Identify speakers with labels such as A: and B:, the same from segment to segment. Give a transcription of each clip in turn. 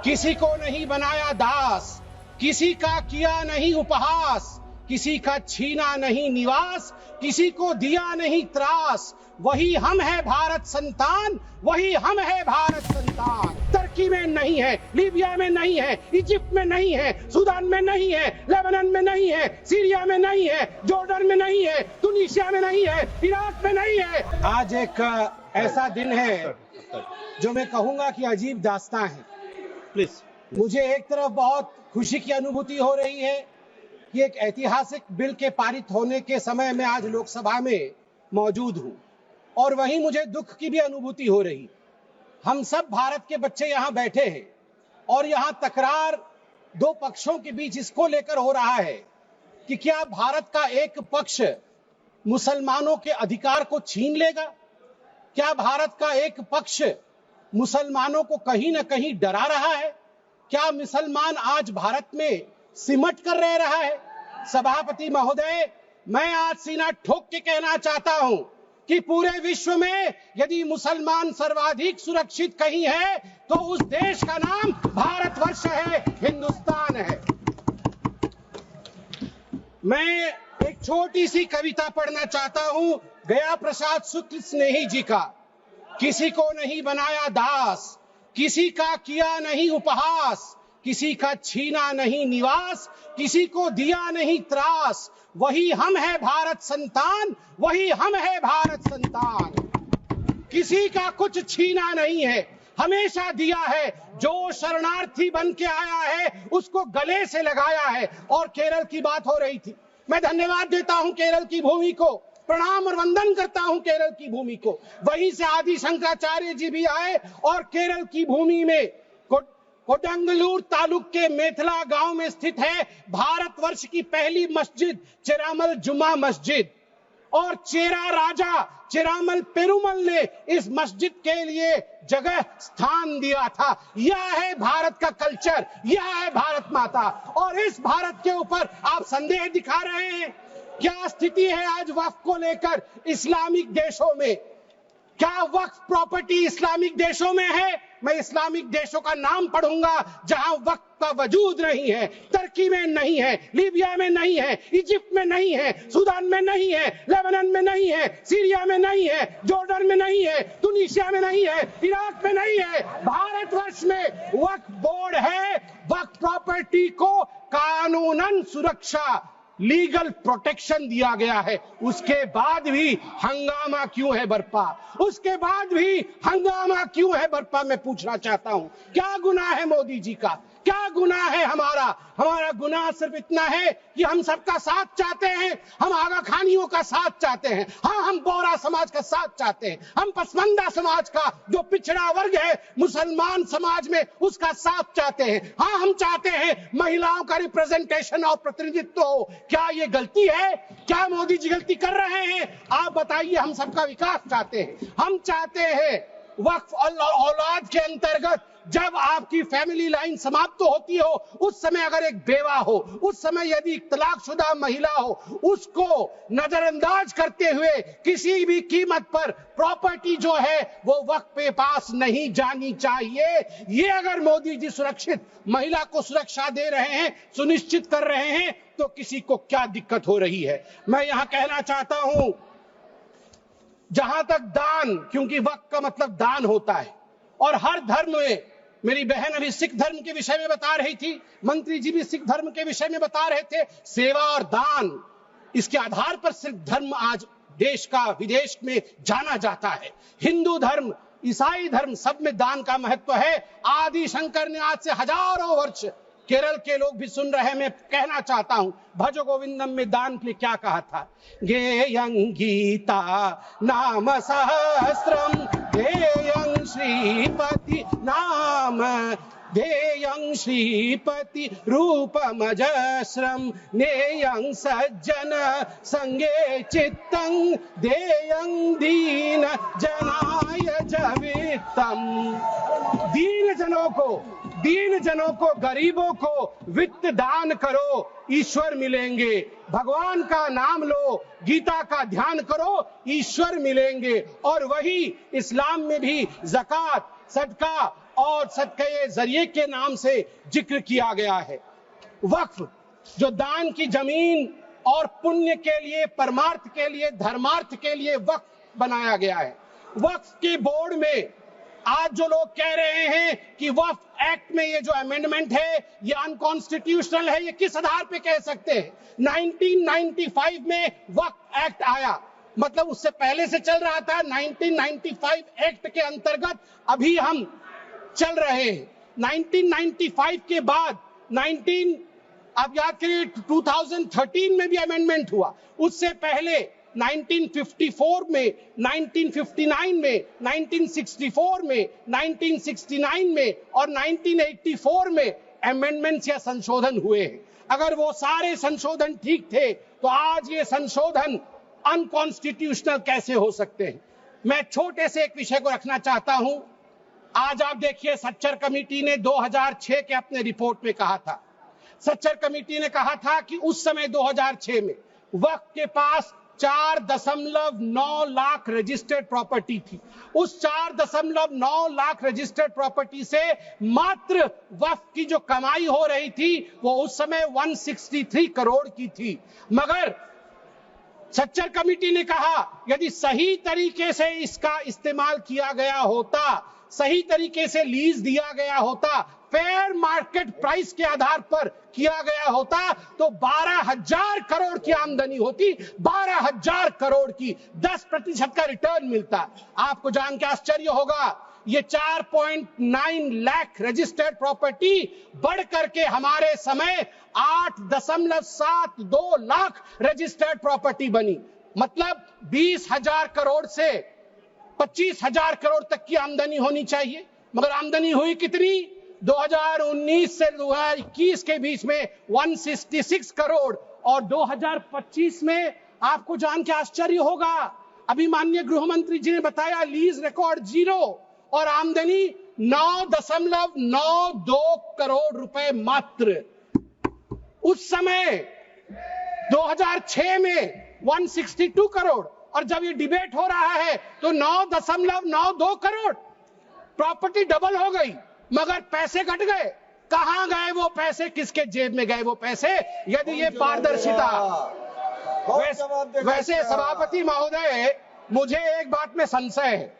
A: किसी को नहीं बनाया दास, किसी का किया नहीं उपहास, किसी का छीना नहीं निवास, किसी को दिया नहीं त्रास। वही हम है भारत संतान, वही हम है भारत संतान। तुर्की में नहीं है, लीबिया में नहीं है, इजिप्ट में नहीं है, सूडान में नहीं है, लेबनान में नहीं है, सीरिया में नहीं है, जॉर्डन में नहीं है, तुनिसिया में नहीं है, इराक में नहीं है। आज एक ऐसा दिन है जो मैं कहूंगा कि अजीब दास्तां है।
B: प्लीज।
A: मुझे एक तरफ बहुत खुशी की अनुभूति हो रही है कि एक ऐतिहासिक बिल के पारित होने के समय में आज लोकसभा में मौजूद हूं, और वहीं मुझे दुख की भी अनुभूति हो रही। हम सब भारत के बच्चे यहाँ बैठे हैं और यहाँ तकरार दो पक्षों के बीच इसको लेकर हो रहा है कि क्या भारत का एक पक्ष मुसलमानों के अधिकार को छीन लेगा, क्या भारत का एक पक्ष मुसलमानों को कहीं ना कहीं डरा रहा है, क्या मुसलमान आज भारत में सिमट कर रह रहा है। सभापति महोदय, मैं आज सीना ठोक के कहना चाहता हूं कि पूरे विश्व में यदि मुसलमान सर्वाधिक सुरक्षित कहीं है तो उस देश का नाम भारतवर्ष है, हिंदुस्तान है। मैं एक छोटी सी कविता पढ़ना चाहता हूं गया प्रसाद शुक्ल स्नेही जी का। किसी को नहीं बनाया दास, किसी का किया नहीं उपहास, किसी का छीना नहीं निवास, किसी को दिया नहीं त्रास। वही हम है भारत संतान, वही हम है भारत संतान। किसी का कुछ छीना नहीं है, हमेशा दिया है। जो शरणार्थी बन के आया है उसको गले से लगाया है। और केरल की बात हो रही थी, मैं धन्यवाद देता हूं केरल की भूमि को, प्रणाम और वंदन करता हूं केरल की भूमि को। वहीं से आदि शंकराचार्य जी भी आए और केरल की भूमि में कोडंगलूर तालुक के मेथला गांव में स्थित है भारतवर्ष की पहली मस्जिद चेरामल जुमा मस्जिद। और चेरा राजा चेरामल पेरुमल ने इस मस्जिद के लिए जगह स्थान दिया था। यह है भारत का कल्चर, यह है भारत माता। और इस भारत के ऊपर आप संदेह दिखा रहे हैं। क्या स्थिति है आज वक्फ को लेकर इस्लामिक देशों में? क्या वक्फ प्रॉपर्टी इस्लामिक देशों में है? मैं इस्लामिक देशों का नाम पढ़ूंगा जहां वक्फ का वजूद नहीं है। तुर्की में नहीं है, लीबिया में नहीं है, इजिप्ट में नहीं है, सूडान में नहीं है, लेबनान में नहीं है, सीरिया में नहीं है, जॉर्डन में नहीं है, तुनिसिया में नहीं है, इराक में नहीं है। भारतवर्ष में वक्फ बोर्ड है। वक्फ प्रॉपर्टी को कानूनन सुरक्षा, लीगल प्रोटेक्शन दिया गया है। उसके बाद भी हंगामा क्यों है बरपा? उसके बाद भी हंगामा क्यों है बरपा? मैं पूछना चाहता हूं, क्या गुनाह है मोदी जी का? क्या गुनाह है हमारा? हमारा गुनाह सिर्फ इतना है कि हम सबका साथ चाहते हैं, हम आगा खानियों का साथ चाहते हैं, हाँ हम बोरा समाज का साथ चाहते हैं, हम पसमंदा समाज का जो पिछड़ा वर्ग है मुसलमान समाज में उसका साथ चाहते हैं, हाँ हम चाहते हैं महिलाओं का रिप्रेजेंटेशन और प्रतिनिधित्व हो। क्या ये गलती है? क्या मोदी जी गलती कर रहे हैं? आप बताइए। हम सबका विकास चाहते हैं। हम चाहते हैं वक्फ औलाद के अंतर्गत जब आपकी फैमिली लाइन समाप्त होती हो उस समय अगर एक बेवा हो, उस समय यदि तलाकशुदा महिला हो, उसको नजरअंदाज करते हुए किसी भी कीमत पर प्रॉपर्टी जो है वो वक्फ पे पास नहीं जानी चाहिए। ये अगर मोदी जी सुरक्षित महिला को सुरक्षा दे रहे हैं, सुनिश्चित कर रहे हैं, तो किसी को क्या दिक्कत हो रही है? मैं यहां कहना चाहता हूं, जहां तक दान, क्योंकि वक्फ का मतलब दान होता है और हर धर्म में, मेरी बहन अभी सिख धर्म के विषय में बता रही थी, मंत्री जी भी सिख धर्म के विषय में बता रहे थे, सेवा और दान, इसके आधार पर सिख धर्म आज देश का विदेश में जाना जाता है। हिंदू धर्म, ईसाई धर्म, सब में दान का महत्व है। आदि शंकर ने आज से हजारों वर्ष, केरल के लोग भी सुन रहे हैं, मैं कहना चाहता हूं, भज गोविंदम में दान के लिए क्या कहा था? गेयं गीता नाम सहस्रम ध्येयं श्रीपति नाम ध्येयं श्रीपति रूपमजस्रम नेयं सज्जन संगे चित्तं ध्येयं दीन जनाय जवित्तम। दीन जनों को, गरीबों को वित्त दान करो, ईश्वर मिलेंगे। भगवान का नाम लो, गीता का ध्यान करो, ईश्वर मिलेंगे। और वही इस्लाम में भी ज़कात, सदका और सदक़े जरिए के नाम से जिक्र किया गया है। वक्फ जो दान की जमीन और पुण्य के लिए, परमार्थ के लिए, धर्मार्थ के लिए वक्फ बनाया गया है। वक्फ के बोर्ड में आज जो लोग कह रहे हैं कि वक्फ एक्ट में ये जो अमेंडमेंट है ये अनकॉन्स्टिट्यूशनल है, ये किस आधार पे कह सकते हैं? 1995 में वक्फ एक्ट आया, मतलब उससे पहले से चल रहा था। 1995 एक्ट के अंतर्गत अभी हम चल रहे हैं। 1995 के बाद आप याद करिए 2013 में भी अमेंडमेंट हुआ। उससे पहले 1954 में, 1959 में, 1964 में, 1969 में और 1984 में अमेंडमेंट्स या संशोधन हुए हैं। अगर वो सारे संशोधन ठीक थे तो आज ये संशोधन अनकॉन्स्टिट्यूशनल कैसे हो सकते हैं? मैं छोटे से एक विषय को रखना चाहता हूं। आज आप देखिए, सच्चर कमेटी ने 2006 के अपने रिपोर्ट में कहा था, सच्चर कमेटी ने कहा था कि उस समय 2006 में वक्फ के पास 4.9 लाख रजिस्टर्ड प्रॉपर्टी थी। उस 4.9 लाख रजिस्टर्ड प्रॉपर्टी से मात्र वक्फ की जो कमाई हो रही थी वो उस समय 163 करोड़ की थी। मगर सच्चर कमेटी ने कहा यदि सही तरीके से इसका इस्तेमाल किया गया होता, सही तरीके से लीज दिया गया होता, फेयर मार्केट प्राइस के आधार पर किया गया होता तो 12,000 करोड़ की आमदनी होती, 12,000 करोड़ की, 10% का रिटर्न मिलता। आपको जान के आश्चर्य होगा, ये 4.9 लाख रजिस्टर्ड प्रॉपर्टी बढ़ करके हमारे समय 8.72 लाख रजिस्टर्ड प्रॉपर्टी बनी। मतलब 20,000 करोड़ से 25,000 करोड़ तक की आमदनी होनी चाहिए, मगर आमदनी हुई कितनी? 2019 से 2021 के बीच में 166 करोड़ और 2025 में आपको जान के आश्चर्य होगा, अभी माननीय गृह मंत्री जी ने बताया लीज रिकॉर्ड 0 और आमदनी 9.92 करोड़ रुपए मात्र। उस समय 2006 में 162 करोड़ और जब ये डिबेट हो रहा है तो 9.92 करोड़। प्रॉपर्टी डबल हो गई मगर पैसे घट गए। कहां गए वो पैसे, किसके जेब में गए वो पैसे? यदि ये पारदर्शिता। वैसे सभापति महोदय, मुझे एक बात में संशय है,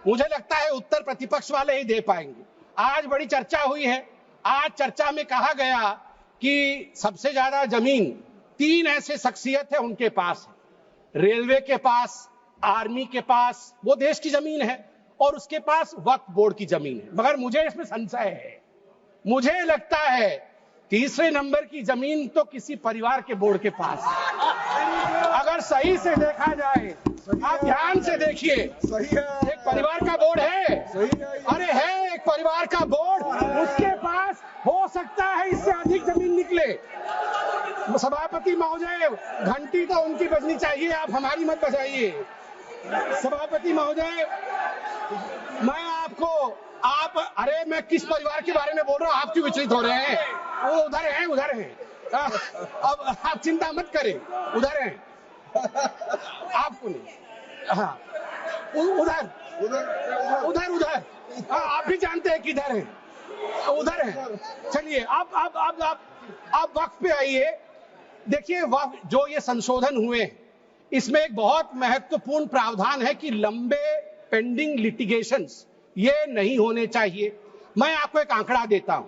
A: मुझे लगता है उत्तर प्रतिपक्ष वाले ही दे पाएंगे। आज बड़ी चर्चा हुई है, आज चर्चा में कहा गया कि सबसे ज्यादा जमीन 3 ऐसे शख्सियत है उनके पास है, रेलवे के पास, आर्मी के पास, वो देश की जमीन है, और उसके पास वक्फ बोर्ड की जमीन है। मगर मुझे इसमें संशय है, मुझे लगता है तीसरे नंबर की जमीन तो किसी परिवार के बोर्ड के पास है। अगर सही से देखा जाए, आप ध्यान से देखिए, एक परिवार का बोर्ड है, अरे है एक परिवार का बोर्ड, उसके पास हो सकता है इससे अधिक जमीन निकले। सभापति महोदय, घंटी तो उनकी बजनी चाहिए, आप हमारी मत बजाइए। सभापति महोदय, मैं आपको, अरे मैं किस परिवार के बारे में बोल रहा हूँ, आप क्यों विचलित हो रहे हैं? वो उधर हैं, उधर हैं। अब आप चिंता मत करें, उधर हैं, आपको नहीं। हाँ, उधर उधर उधर, आप भी जानते हैं किधर हैं, उधर हैं। चलिए आप वक्त पे आइए। देखिए, जो ये संशोधन हुए हैं इसमें एक बहुत महत्वपूर्ण प्रावधान है कि लंबे पेंडिंग लिटिगेशंस ये नहीं होने चाहिए। मैं आपको एक आंकड़ा देता हूं,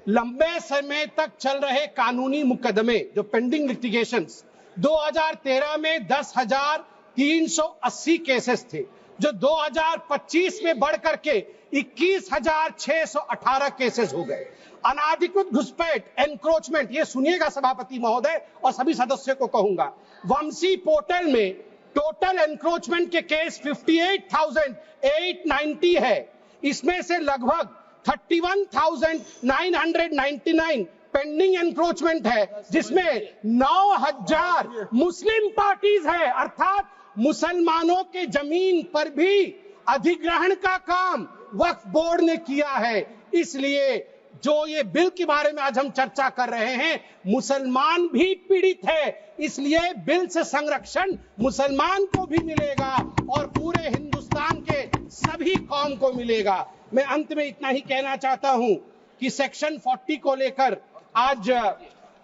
A: लंबे समय तक चल रहे कानूनी मुकदमे जो पेंडिंग लिटिगेशंस 2013 में 10,380 केसेस थे, जो 2025 में बढ़ करके 21,618 केसेस हो गए। अनाधिकृत घुसपैठ, एनक्रोचमेंट, ये सुनिएगा सभापति महोदय और सभी सदस्यों को कहूंगा, वंशी पोर्टल में टोटल एनक्रोचमेंट के केस 58,890 है। इसमें से लगभग 31,999 पेंडिंग एनक्रोचमेंट है, जिसमें 9,000 मुस्लिम पार्टीज है, अर्थात मुसलमानों के जमीन पर भी अधिग्रहण का काम वक्फ बोर्ड ने किया है। इसलिए जो ये बिल के बारे में आज हम चर्चा कर रहे हैं, मुसलमान भी पीड़ित है, इसलिए बिल से संरक्षण मुसलमान को भी मिलेगा और पूरे हिंदुस्तान के सभी कौम को मिलेगा। मैं अंत में इतना ही कहना चाहता हूं कि सेक्शन 40 को लेकर आज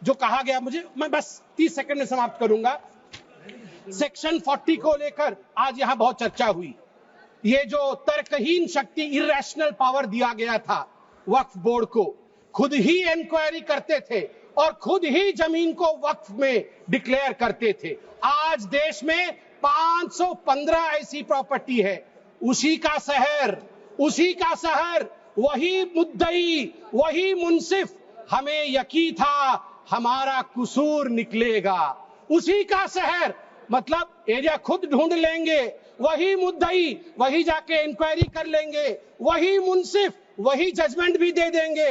A: जो कहा गया, मैं बस 30 सेकंड में समाप्त करूंगा। सेक्शन 40 को लेकर आज यहां बहुत चर्चा हुई। ये जो तर्कहीन शक्ति, इरैशनल पावर दिया गया था वक्फ बोर्ड को, खुद ही इंक्वायरी करते थे और खुद ही जमीन को वक्फ में डिक्लेयर करते थे। आज देश में 515 ऐसी प्रॉपर्टी है, उसी का शहर, वही मुद्दई, वही मुंसिफ, हमें यकीन था हमारा कसूर निकलेगा। उसी का शहर, मतलब एरिया खुद ढूंढ लेंगे, वही मुद्दई, वही जाके इंक्वायरी कर लेंगे, वही मुंसिफ, वही जजमेंट भी दे देंगे।